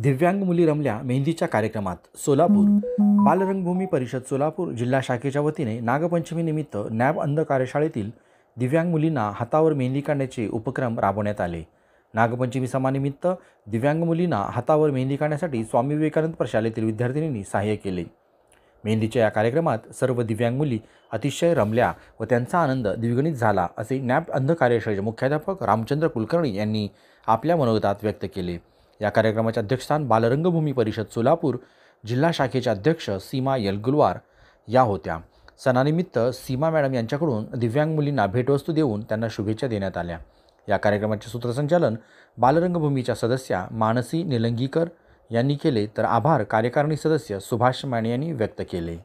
दिव्यांग मुली रमल्या मेहंदीच्या कार्यक्रमात. सोलापूर बालरंगभूमी परिषद सोलापूर जिल्हा शाखेच्या वतीने नागपंचमीनिमित्त नॅब अंध कार्यशाळेतील दिव्यांग मुलींना हातावर मेहंदी काढण्याचे उपक्रम राबवण्यात आले. नागपंचमी सणानिमित्त दिव्यांग मुलींना हातावर मेहंदी काढण्यासाठी स्वामी विवेकानंद प्रशालेतील विद्यार्थिनींनी सहाय्य केले. मेहंदीच्या या कार्यक्रमात सर्व दिव्यांग मुली अतिशय रमल्या व त्यांचा आनंद द्विगुणित झाला, असे नॅब अंध कार्यशाळेचे मुख्याध्यापक रामचंद्र कुलकर्णी यांनी आपल्या मनोगतात व्यक्त केले. या कार्यक्रमाचे अध्यक्षस्थान बालरंगभूमी परिषद सोलापूर जिल्हा शाखेच्या अध्यक्ष सीमा यलगुलवार या होत्या. सणानिमित्त सीमा मॅडम यांच्याकडून दिव्यांग मुलींना भेटवस्तू देऊन त्यांना शुभेच्छा देण्यात आल्या. या कार्यक्रमाचे सूत्रसंचालन बालरंगभूमीच्या सदस्या मानसी निलंगीकर यांनी केले, तर आभार कार्यकारिणी सदस्य सुभाष माने यांनी व्यक्त केले.